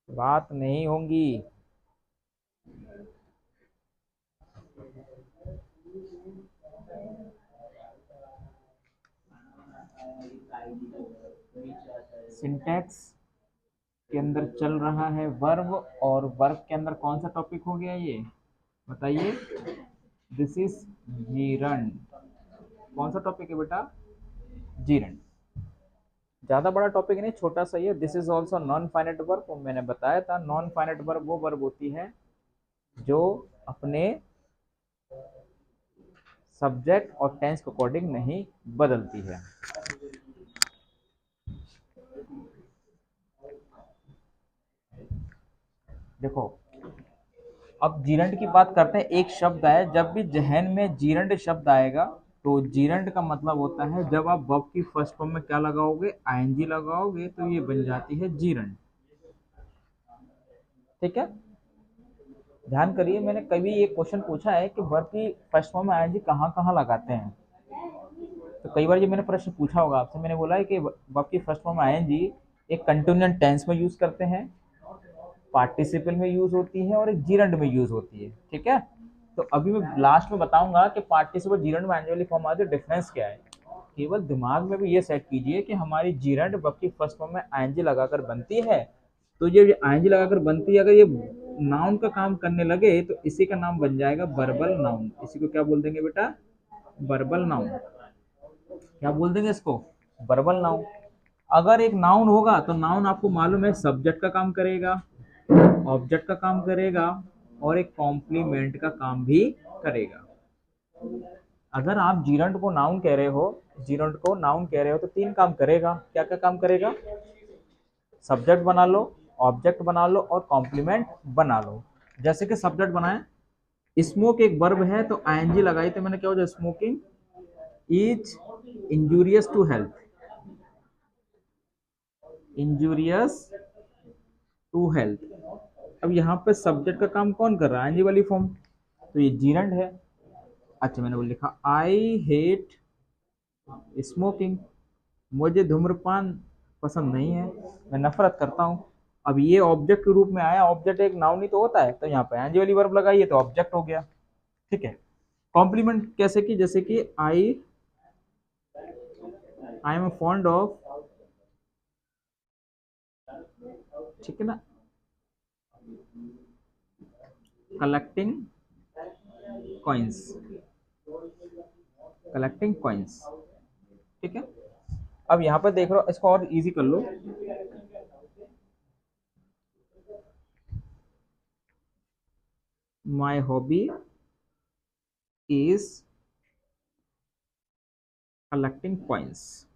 बात नहीं होंगी। सिंटैक्स के अंदर चल रहा है वर्ब, और वर्ब के अंदर कौन सा टॉपिक हो गया ये बताइए। This is gerund. कौन सा टॉपिक है बेटा? जीरंड। ज्यादा बड़ा टॉपिक नहीं, छोटा सा ही है। This is also non finite verb. मैंने बताया था नॉन फाइनाइट वर्ब वो वर्ब होती है जो अपने सब्जेक्ट और टेंस के अकॉर्डिंग नहीं बदलती है। देखो, अब जीरंड की बात करते हैं। एक शब्द है, जब भी जहन में जीरंड शब्द आएगा तो जीरंड का मतलब होता है जब आप वर्ब की फर्स्ट फॉर्म में क्या लगाओगे, आईएनजी लगाओगे तो ये बन जाती है जीरंड। ठीक है, ध्यान करिए, मैंने कभी एक क्वेश्चन पूछा है कि वर्ब की फर्स्ट फॉर्म में आईएनजी कहाँ कहाँ लगाते हैं। तो कई बार ये मैंने प्रश्न पूछा होगा आपसे, मैंने बोला है कि वर्ब की फर्स्ट फॉर्म में आईएनजी एक कंटिन्यूअस टेंस में यूज करते हैं, पार्टिसिपल में यूज होती है, और एक जीरंड में यूज होती है। ठीक है, तो अभी मैं लास्ट में बताऊंगा कि पार्टिसिपल जीरंड में आने वाली फॉर्म आती है, डिफरेंस क्या है। केवल दिमाग में भी ये सेट कीजिए कि हमारी जीरंड वर्ब की फर्स्ट फॉर्म में आईएनजी लगाकर बनती है। तो ये आईएनजी लगाकर बनती है, अगर ये नाउन का काम करने लगे तो इसी का नाम बन जाएगा वर्बल नाउन। इसी को क्या बोल देंगे बेटा? Verbal noun. क्या बोल देंगे इसको? Verbal noun. अगर एक नाउन होगा तो नाउन आपको मालूम है सब्जेक्ट का काम करेगा, ऑब्जेक्ट का काम करेगा, और एक कॉम्प्लीमेंट का काम भी करेगा। अगर आप जीरंड को नाउन कह रहे हो, जीरंड को नाउन कह रहे हो तो तीन काम करेगा। क्या क्या काम करेगा? सब्जेक्ट बना लो, ऑब्जेक्ट बना लो, और कॉम्प्लीमेंट बना लो। जैसे कि सब्जेक्ट बनाए, स्मोक एक वर्ब है तो आईएनजी लगाई तो मैंने क्या हो जाए, smoking is injurious to health. Injurious to health. अब यहाँ पे सब्जेक्ट का काम कौन कर रहा है? आईएनजी वाली फॉर्म, तो ये जीरंड है। अच्छा, मैंने वो लिखा आई हेट स्मोकिंग। मुझे धूम्रपान पसंद नहीं है, मैं नफरत करता हूँ। अब ये ऑब्जेक्ट के रूप में आया, ऑब्जेक्ट एक नाउन ही तो होता है, तो यहाँ पे एनजी वाली वर्ब लगाइए तो ऑब्जेक्ट हो गया। ठीक है, कॉम्प्लीमेंट कैसे कि, जैसे कि आई एम फॉन्ड ऑफ, ठीक है ना, कलेक्टिंग कॉइन्स। Collecting coins. ठीक है, अब यहाँ पर देख रहे हो, इसको और इजी कर लो। My hobby is collecting coins.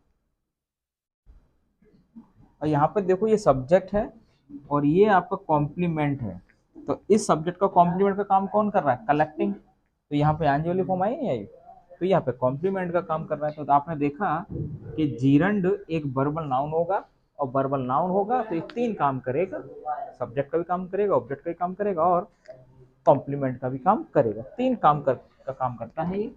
और यहाँ पे देखो ये सब्जेक्ट है और ये आपका कॉम्प्लीमेंट है। तो इस सब्जेक्ट का कॉम्प्लीमेंट का काम कौन कर रहा है? कलेक्टिंग। तो यहाँ पे आंजी वाली फॉर्म आई नहीं आई? तो यहाँ पे कॉम्प्लीमेंट का काम कर रहा है। तो आपने देखा कि जीरंड एक वर्बल नाउन होगा, और वर्बल नाउन होगा तो ये तीन काम करेगा। सब्जेक्ट का भी काम करेगा, ऑब्जेक्ट का भी काम करेगा, और कॉम्प्लीमेंट का भी काम करेगा। तीन का काम करता है ये।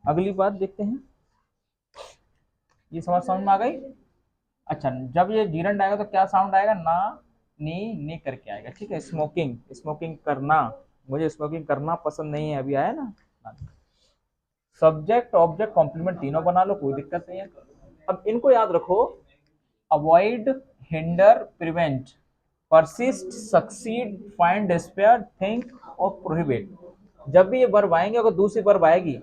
अगली बात देखते हैं, ये समझ में आ गई? अच्छा, जब ये जीरंड आएगा तो क्या साउंड आएगा? ना, नी करके आएगा। ठीक है, स्मोकिंग, स्मोकिंग करना, मुझे स्मोकिंग करना पसंद नहीं है, अभी आया ना। सब्जेक्ट ऑब्जेक्ट कॉम्प्लीमेंट तीनों बना लो, कोई दिक्कत नहीं है। अब इनको याद रखो, avoid, hinder, prevent, persist, succeed, find, despair, think और प्रोहिबिट। जब भी ये वर्ब आएंगे, अगर दूसरी वर्ब आएगी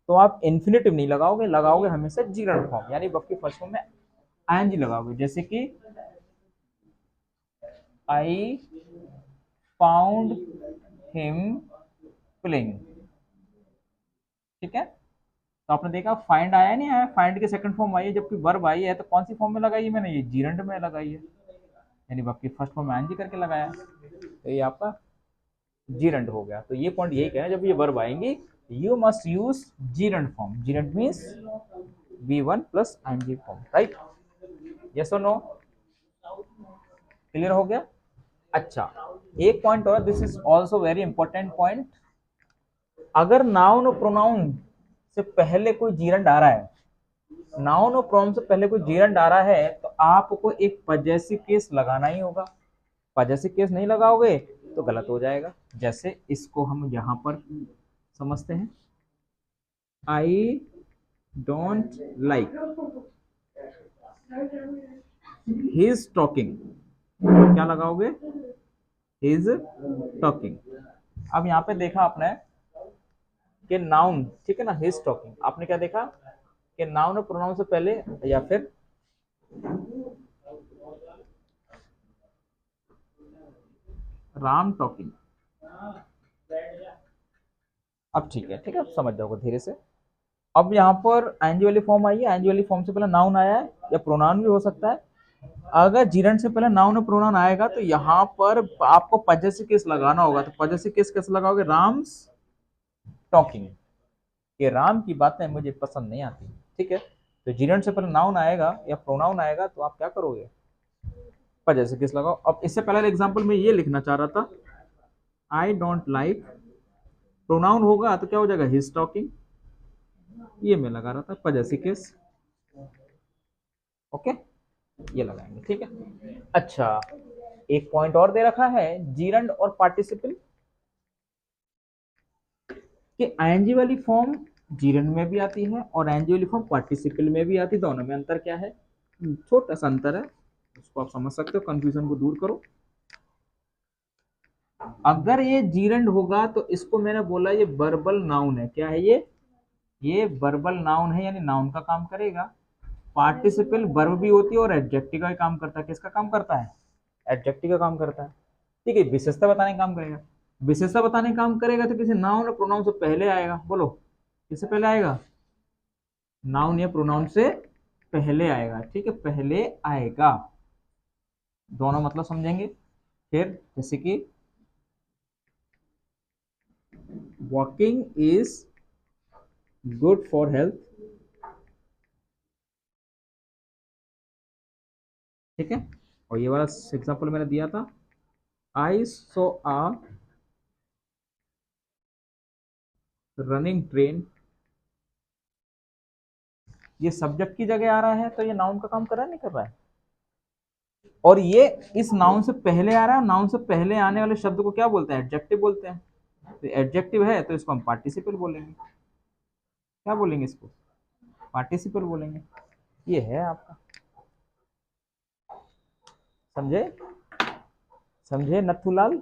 तो आप इन्फिनेटिव नहीं लगाओगे, लगाओगे हमेशा जीरंड फॉर्म, यानी वर्ब की फर्स्ट फॉर्म में आईएनजी लगाओगे। जैसे कि आई फाउंड हिम प्लेइंग। ठीक है, तो आपने देखा फाइंड आया नहीं आया, फाइंड की सेकंड फॉर्म आई है, जबकि वर्ब आई है तो कौन सी फॉर्म में लगाई है मैंने? ये जीरंड में लगाई है, यानी वर्ब की फर्स्ट फॉर्म में आईएनजी करके लगाया। तो ये आपका जीरंड हो गया। तो ये पॉइंट यही कहना है, जब ये वर्ब आएंगी you must use gerund form. Gerund means V1 plus ING form, right? Yes और नो? क्लियर हो गया? अच्छा, एक पॉइंट और, this is also very important point. अगर नाउन और प्रोनाउन से पहले कोई जीरंड आ रहा है नाउन और प्रोनाउन से पहले कोई जीरंड आ रहा है तो आपको एक पजेसिव केस लगाना ही होगा। पजेसिव केस नहीं लगाओगे तो गलत हो जाएगा। जैसे इसको हम यहां पर समझते हैं, I don't like his talking, क्या लगाओगे, हिज टॉकिंग। अब यहाँ पे देखा आपने कि नाउन, ठीक है ना, हिज टॉकिंग, आपने क्या देखा कि नाउन और प्रोनाउन से पहले या फिर राम टॉकिंग। अब ठीक है, ठीक है, अब समझ जाओगे धीरे से। अब यहाँ पर आईएनजी वाली फॉर्म आई है, आईएनजी वाली फॉर्म से पहले नाउन आया है या प्रोनाउन भी हो सकता है। अगर जीरंड से पहले नाउन और प्रोनाउन आएगा तो यहाँ पर आपको पजेसिव केस लगाना होगा। तो पजेसिव केस कैसे लगाओगे, राम्स टॉकिंग, कि राम की बातें मुझे पसंद नहीं आती, ठीक है। तो जीरंड से पहले नाउन आएगा या प्रोनाउन आएगा तो आप क्या करोगे, पजेसिव केस लगाओ। अब इससे पहले एग्जांपल में ये लिखना चाह रहा था, आई डोंट लाइक, प्रोनाउन होगा तो क्या हो जाएगा, हिज टॉकिंग, ये मैं लगा रहा था पजेसिव केस। ओके, ये लगाएंगे, ठीक है। अच्छा, एक पॉइंट और दे रखा है, जीरंड और पार्टिसिपल, कि आईएनजी वाली फॉर्म जीरंड में भी आती है और आईएनजी वाली फॉर्म पार्टिसिपल में भी आती है। दोनों में अंतर क्या है, छोटा सा अंतर है, उसको आप समझ सकते हो, कंफ्यूजन को दूर करो। अगर ये जीरंड होगा तो इसको मैंने बोला ये वर्बल नाउन है। क्या है ये वर्बल नाउन है, यानी नाउन का काम करेगा। पार्टिसिपल वर्ब भी होती है और एडजेक्टिव का काम करता है। किसका काम करता है, एडजेक्टिव का काम करता है, ठीक है। विशेषता बताने का काम करेगा, विशेषता बताने का काम करेगा तो किसी नाउन और प्रोनाउन से पहले आएगा। बोलो किससे पहले आएगा, नाउन या प्रोनाउन से पहले आएगा, ठीक है, पहले आएगा। दोनों मतलब समझेंगे। फिर जैसे कि walking is good for health, ठीक है। और ये वाला एग्जांपल मैंने दिया था, आई सो अ रनिंग ट्रेन, ये सब्जेक्ट की जगह आ रहा है तो ये नाउन का काम कर रहा है, नहीं कर रहा है। और ये इस नाउन से पहले आ रहा है, नाउन से पहले आने वाले शब्द को क्या बोलते हैं, एडजेक्टिव बोलते हैं। तो एडजेक्टिव है तो इसको हम पार्टिसिपल बोलेंगे। क्या बोलेंगे इसको, पार्टिसिपल बोलेंगे। ये है आपका, समझे, समझे नथुलाल।